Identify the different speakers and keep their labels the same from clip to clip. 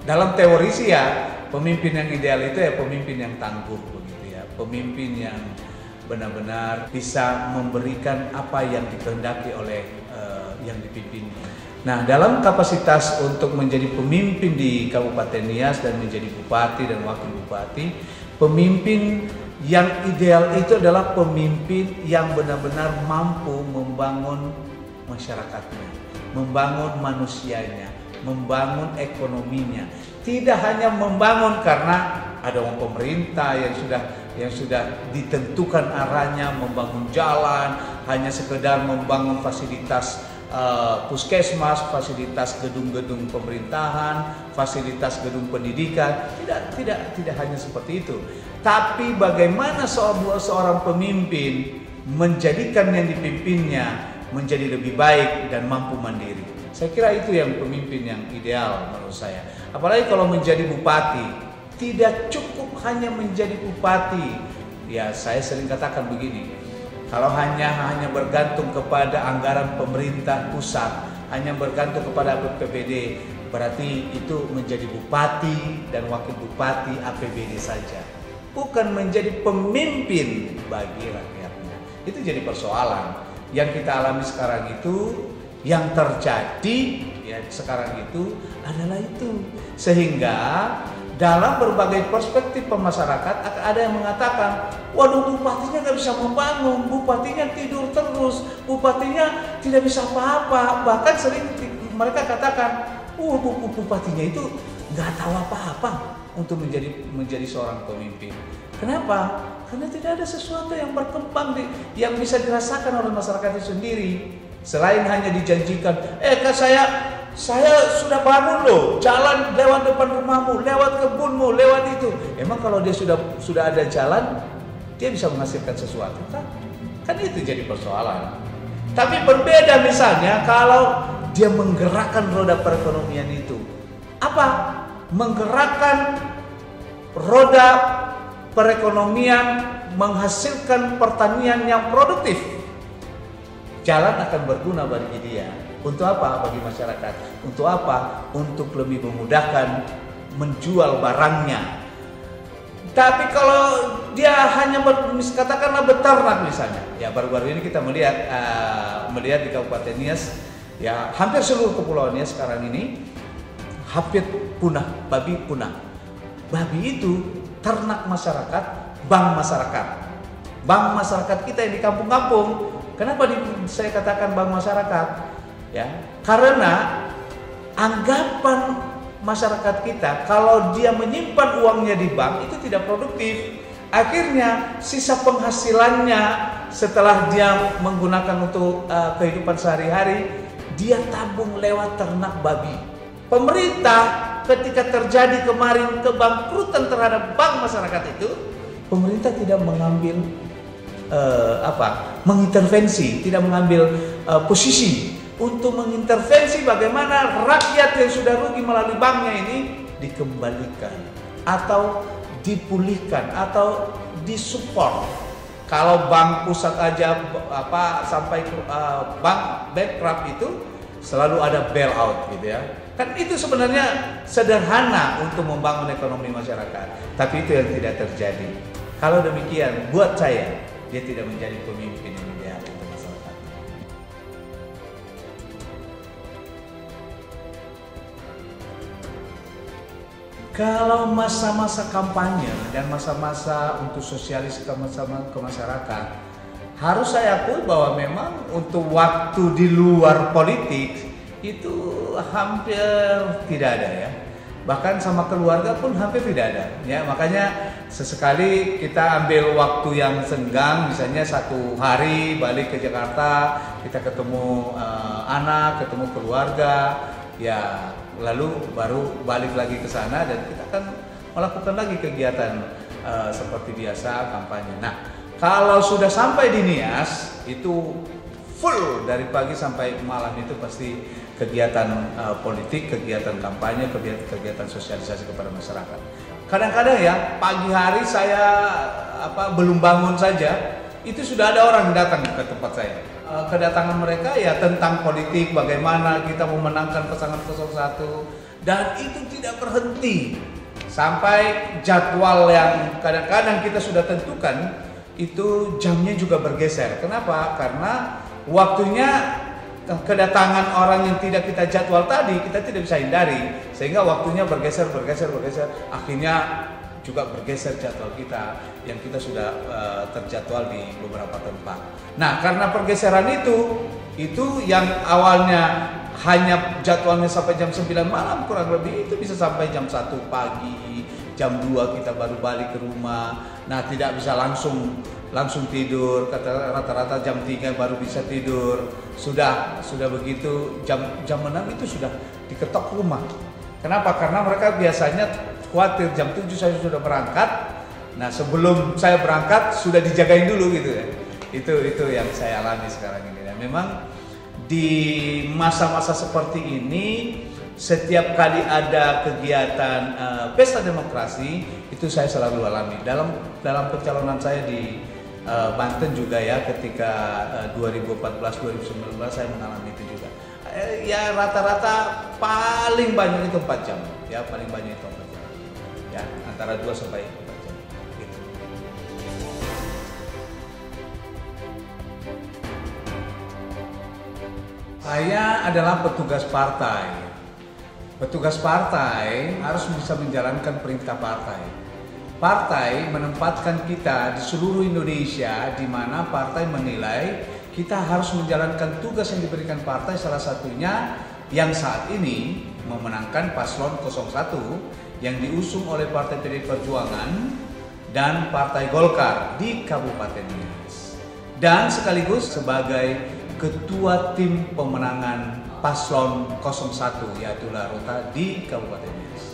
Speaker 1: dalam teori sih ya, pemimpin yang ideal itu ya pemimpin yang tangguh begitu ya, pemimpin yang benar-benar bisa memberikan apa yang dikehendaki oleh yang dipimpinnya. Nah, dalam kapasitas untuk menjadi pemimpin di Kabupaten Nias dan menjadi bupati dan wakil bupati, pemimpin yang ideal itu adalah pemimpin yang benar-benar mampu membangun masyarakatnya, membangun manusianya, membangun ekonominya. Tidak hanya membangun karena ada uang pemerintah yang sudah ditentukan arahnya, membangun jalan, hanya sekedar membangun fasilitas puskesmas, fasilitas gedung-gedung pemerintahan, fasilitas gedung pendidikan. Tidak hanya seperti itu. Tapi bagaimana seorang pemimpin menjadikan yang dipimpinnya menjadi lebih baik dan mampu mandiri. Saya kira itu yang pemimpin yang ideal menurut saya. Apalagi kalau menjadi bupati, tidak cukup hanya menjadi bupati. Ya, saya sering katakan begini. Kalau hanya bergantung kepada anggaran pemerintah pusat, hanya bergantung kepada APBD, berarti itu menjadi bupati dan wakil bupati APBD saja. Bukan menjadi pemimpin bagi rakyatnya. Itu jadi persoalan. Yang kita alami sekarang itu, yang terjadi ya sekarang itu adalah itu. Sehingga dalam berbagai perspektif pemasyarakat ada yang mengatakan, waduh, bupatinya nggak bisa membangun, bupatinya tidur terus, bupatinya tidak bisa apa-apa. Bahkan sering mereka katakan, bupatinya itu nggak tahu apa-apa untuk menjadi seorang pemimpin. Kenapa? Karena tidak ada sesuatu yang berkembang yang bisa dirasakan oleh masyarakat itu sendiri. Selain hanya dijanjikan, saya sudah bangun loh, jalan lewat depan rumahmu, lewat kebunmu, lewat itu. Emang kalau dia sudah ada jalan, dia bisa menghasilkan sesuatu kan? Kan itu jadi persoalan. Tapi berbeda misalnya kalau dia menggerakkan roda perekonomian itu. Apa? Menggerakkan roda perekonomian, menghasilkan pertanian yang produktif. Jalan akan berguna bagi dia. Untuk apa? Bagi masyarakat. Untuk apa? Untuk lebih memudahkan menjual barangnya. Tapi kalau dia hanya katakanlah beternak misalnya, ya baru-baru ini kita melihat di Kabupaten Nias, ya hampir seluruh kepulauan Nias sekarang ini hampir punah, babi punah. Babi itu ternak masyarakat, bank masyarakat. Bank masyarakat kita yang di kampung-kampung. Kenapa saya katakan bank masyarakat? Ya, karena anggapan masyarakat kita kalau dia menyimpan uangnya di bank itu tidak produktif. Akhirnya sisa penghasilannya setelah dia menggunakan untuk kehidupan sehari-hari, dia tabung lewat ternak babi. Pemerintah ketika terjadi kemarin kebangkrutan terhadap bank masyarakat itu, pemerintah tidak mengambil mengintervensi, tidak mengambil posisi untuk mengintervensi bagaimana rakyat yang sudah rugi melalui banknya ini dikembalikan atau dipulihkan atau disupport. Kalau bank pusat aja sampai bank bankrupt itu selalu ada bailout gitu ya. Kan itu sebenarnya sederhana untuk membangun ekonomi masyarakat, tapi itu yang tidak terjadi. Kalau demikian, buat saya dia tidak menjadi pemimpin yang ideal untuk masyarakat. Kalau masa-masa kampanye dan masa-masa untuk sosialisasi ke masyarakat, harus saya akui bahwa memang untuk waktu di luar politik itu hampir tidak ada ya. Bahkan sama keluarga pun hampir tidak ada ya. Makanya sesekali kita ambil waktu yang senggang, misalnya 1 hari balik ke Jakarta, kita ketemu anak, ketemu keluarga ya, lalu baru balik lagi ke sana dan kita akan melakukan lagi kegiatan seperti biasa kampanye. Nah, kalau sudah sampai di Nias itu full dari pagi sampai malam itu pasti kegiatan politik, kegiatan kampanye, kegiatan sosialisasi kepada masyarakat. Kadang-kadang ya pagi hari saya belum bangun saja, itu sudah ada orang yang datang ke tempat saya. Kedatangan mereka ya tentang politik, bagaimana kita memenangkan pasangan 01, Dan itu tidak berhenti sampai jadwal yang kadang-kadang kita sudah tentukan itu jamnya juga bergeser. Kenapa? Karena waktunya kedatangan orang yang tidak kita jadwal tadi kita tidak bisa hindari, sehingga waktunya bergeser, akhirnya juga bergeser jadwal kita yang kita sudah terjadwal di beberapa tempat. Nah, karena pergeseran itu yang awalnya hanya jadwalnya sampai jam 9 malam kurang lebih itu bisa sampai jam 1 pagi, jam 2 kita baru balik ke rumah. Nah, tidak bisa langsung tidur, rata-rata jam 3 baru bisa tidur. Sudah begitu jam 6 itu sudah diketok rumah. Kenapa? Karena mereka biasanya khawatir jam 7 saya sudah berangkat. Nah, sebelum saya berangkat sudah dijagain dulu gitu ya. Itu yang saya alami sekarang ini. Dan memang di masa-masa seperti ini setiap kali ada kegiatan pesta demokrasi itu saya selalu alami. Dalam pencalonan saya di Banten juga ya, ketika 2014-2019 saya mengalami itu juga. Ya rata-rata paling banyak itu 4 jam. Ya paling banyak itu 4 jam. Ya antara 2 sampai 4 jam. Gitu. Saya adalah petugas partai. Petugas partai harus bisa menjalankan perintah partai. Partai menempatkan kita di seluruh Indonesia, di mana partai menilai kita harus menjalankan tugas yang diberikan partai, salah satunya yang saat ini memenangkan paslon 01 yang diusung oleh Partai PDI Perjuangan dan Partai Golkar di Kabupaten Nias. Dan sekaligus sebagai ketua tim pemenangan paslon 01 yaitu Larota di Kabupaten Nias.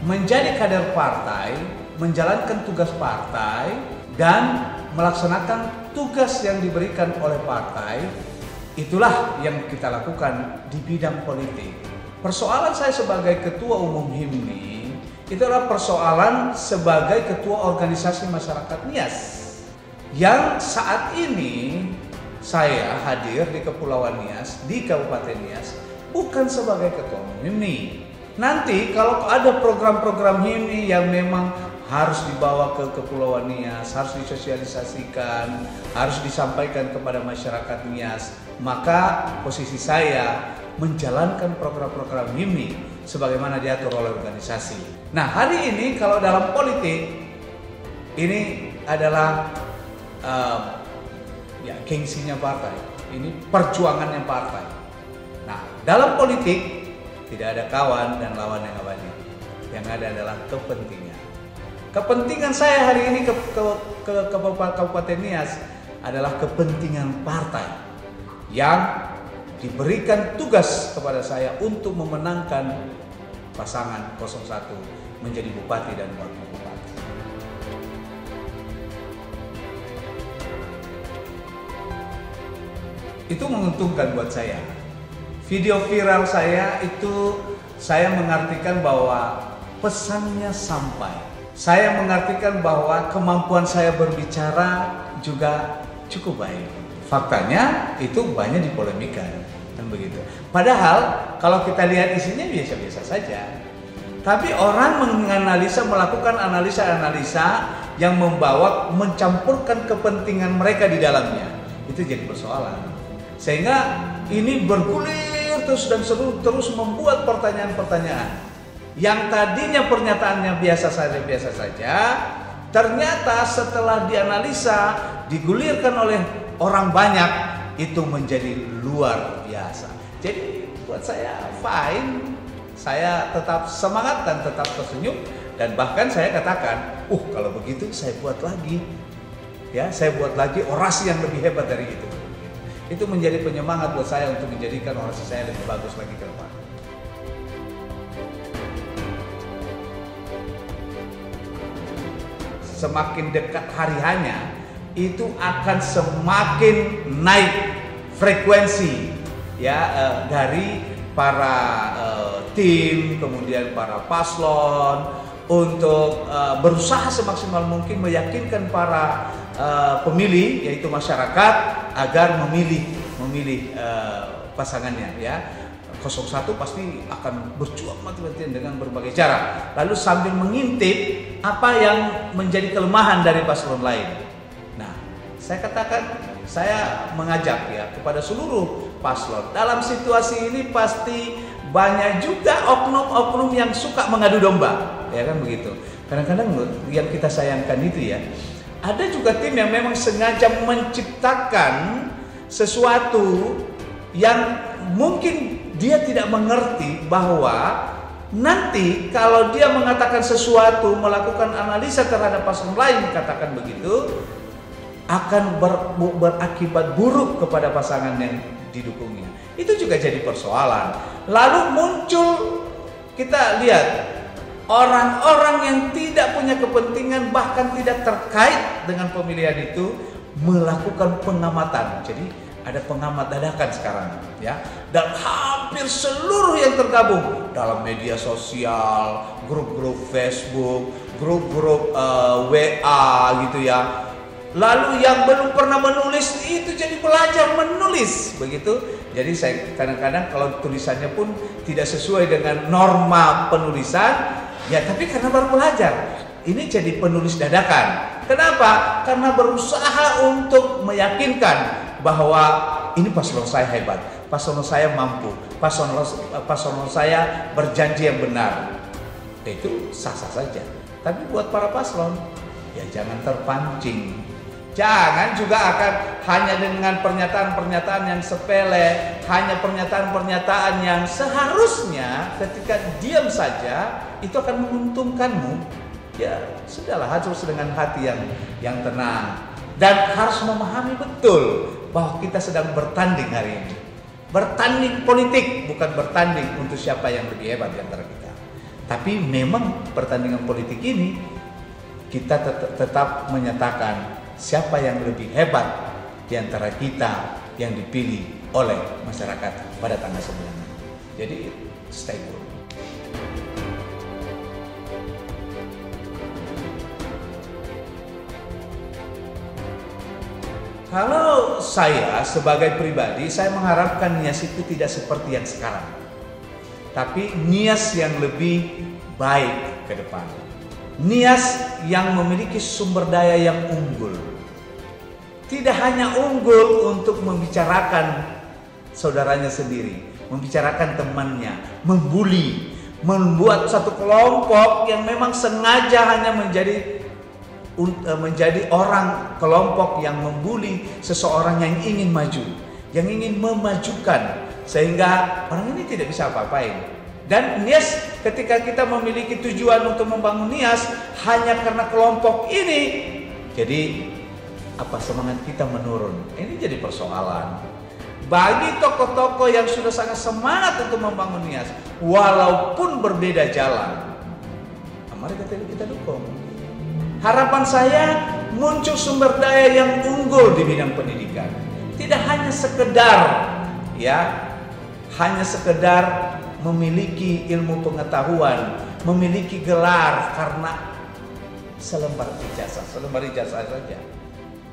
Speaker 1: Menjadi kader partai, menjalankan tugas partai, dan melaksanakan tugas yang diberikan oleh partai, itulah yang kita lakukan di bidang politik. Persoalan saya sebagai ketua umum HIMNI, itu adalah persoalan sebagai ketua organisasi masyarakat Nias. Yang saat ini saya hadir di Kepulauan Nias, di Kabupaten Nias, bukan sebagai ketua umum HIMNI. Nanti kalau ada program-program HIMNI yang memang harus dibawa ke Kepulauan Nias, harus disosialisasikan, harus disampaikan kepada masyarakat Nias, maka posisi saya menjalankan program-program HIMNI sebagaimana diatur oleh organisasi. Nah, hari ini kalau dalam politik ini adalah gengsinya partai, ini perjuangannya partai. Nah, dalam politik tidak ada kawan dan lawan yang abadi. Yang ada adalah kepentingan. Kepentingan saya hari ini ke Kabupaten Nias adalah kepentingan partai yang diberikan tugas kepada saya untuk memenangkan pasangan 01 menjadi bupati dan wakil bupati. Itu menguntungkan buat saya. Video viral saya itu saya mengartikan bahwa pesannya sampai. Saya mengartikan bahwa kemampuan saya berbicara juga cukup baik. Faktanya itu banyak dipolemikan, kan begitu. Padahal kalau kita lihat isinya biasa-biasa saja. Tapi orang melakukan analisa-analisa yang mencampurkan kepentingan mereka di dalamnya. Itu jadi persoalan. Sehingga ini bergulir terus membuat pertanyaan-pertanyaan yang tadinya pernyataannya biasa saja, ternyata setelah dianalisa, digulirkan oleh orang banyak, itu menjadi luar biasa. Jadi buat saya fine, saya tetap semangat dan tetap tersenyum, dan bahkan saya katakan, kalau begitu saya buat lagi, ya saya buat lagi orasi yang lebih hebat dari itu. Itu menjadi penyemangat buat saya untuk menjadikan orasi saya lebih bagus lagi ke depan. Semakin dekat hari hanya, itu akan semakin naik frekuensi ya dari para tim, kemudian para paslon untuk berusaha semaksimal mungkin meyakinkan para pemilih, yaitu masyarakat, agar memilih pasangannya ya. 01 pasti akan berjuang mati-matian dengan berbagai cara, lalu sambil mengintip apa yang menjadi kelemahan dari paslon lain. Nah, saya katakan, saya mengajak ya kepada seluruh paslon, dalam situasi ini pasti banyak juga oknum-oknum yang suka mengadu domba, ya kan begitu. Kadang-kadang yang kita sayangkan itu ya, ada juga tim yang memang sengaja menciptakan sesuatu yang mungkin dia tidak mengerti bahwa nanti kalau dia mengatakan sesuatu, melakukan analisa terhadap paslon lain, katakan begitu, akan berakibat buruk kepada pasangan yang didukungnya. Itu juga jadi persoalan. Lalu muncul, kita lihat orang-orang yang tidak punya kepentingan, bahkan tidak terkait dengan pemilihan itu, melakukan pengamatan. Jadi ada pengamat dadakan sekarang ya, dan hampir seluruh yang tergabung dalam media sosial, grup-grup Facebook, grup-grup WA gitu ya. Lalu yang belum pernah menulis itu jadi belajar menulis begitu. Jadi saya kadang-kadang kalau tulisannya pun tidak sesuai dengan norma penulisan ya, tapi karena baru belajar, ini jadi penulis dadakan. Kenapa? Karena berusaha untuk meyakinkan bahwa ini paslon saya hebat, paslon saya mampu, paslon saya berjanji yang benar. Itu sah-sah saja. Tapi buat para paslon, ya jangan terpancing. Jangan juga akan hanya dengan pernyataan-pernyataan yang sepele, hanya pernyataan-pernyataan yang seharusnya ketika diam saja itu akan menguntungkanmu. Ya sudahlah, harus dengan hati yang tenang. Dan harus memahami betul bahwa kita sedang bertanding hari ini. Bertanding politik, bukan bertanding untuk siapa yang lebih hebat di antara kita. Tapi memang pertandingan politik ini kita tetap menyatakan siapa yang lebih hebat di antara kita yang dipilih oleh masyarakat pada tanggal 9. Jadi stay cool. Kalau saya sebagai pribadi, saya mengharapkan Nias itu tidak seperti yang sekarang, tapi Nias yang lebih baik ke depan. Nias yang memiliki sumber daya yang unggul. Tidak hanya unggul untuk membicarakan saudaranya sendiri, membicarakan temannya, membuli, membuat satu kelompok yang memang sengaja hanya menjadi orang kelompok yang membuli seseorang yang ingin maju, yang ingin memajukan, sehingga orang ini tidak bisa apa-apain. Dan Nias, ketika kita memiliki tujuan untuk membangun Nias hanya karena kelompok ini, jadi semangat kita menurun. Ini jadi persoalan. Bagi tokoh-tokoh yang sudah sangat semangat untuk membangun Nias, walaupun berbeda jalan, mari kita dukung. Harapan saya muncul sumber daya yang unggul di bidang pendidikan. Tidak hanya sekedar memiliki ilmu pengetahuan, memiliki gelar karena selembar ijazah saja.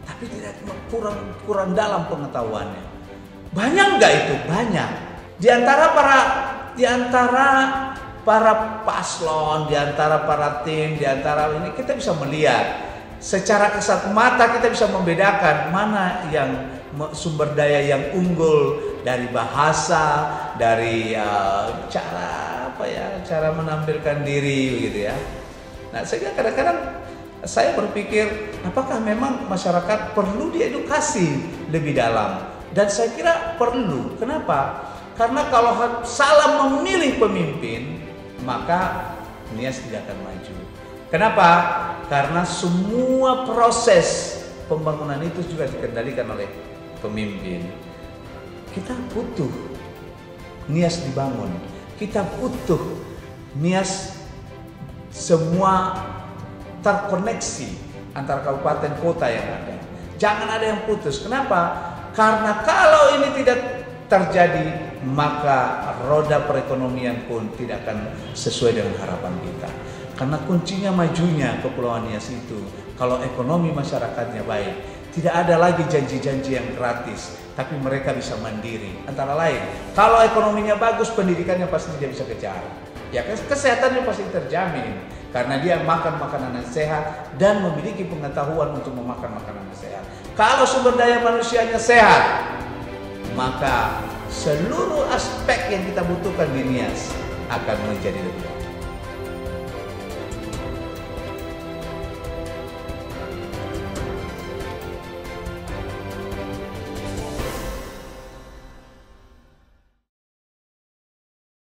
Speaker 1: Tapi tidak kurang dalam pengetahuannya. Banyak nggak itu? Banyak. Di antara para paslon, di antara para tim, di antara ini kita bisa melihat secara kasat mata, kita bisa membedakan mana yang sumber daya yang unggul dari bahasa, dari cara menampilkan diri gitu ya. Nah, sehingga kadang-kadang saya berpikir apakah memang masyarakat perlu diedukasi lebih dalam, dan saya kira perlu. Kenapa? Karena kalau salah memilih pemimpin, maka Nias tidak akan maju. Kenapa? Karena semua proses pembangunan itu juga dikendalikan oleh pemimpin. Kita butuh Nias dibangun. Kita butuh Nias semua terkoneksi antara kabupaten kota yang ada. Jangan ada yang putus. Kenapa? Karena kalau ini tidak terjadi, maka roda perekonomian pun tidak akan sesuai dengan harapan kita. Karena kuncinya majunya Kepulauan Nias itu, kalau ekonomi masyarakatnya baik, Tidak ada lagi janji-janji yang gratis, tapi mereka bisa mandiri. Antara lain, kalau ekonominya bagus, pendidikannya pasti dia bisa kejar. Ya, kesehatannya pasti terjamin karena dia makan makanan yang sehat dan memiliki pengetahuan untuk memakan makanan yang sehat. Kalau sumber daya manusianya sehat, maka seluruh aspek yang kita butuhkan di Nias akan menjadi lebih baik.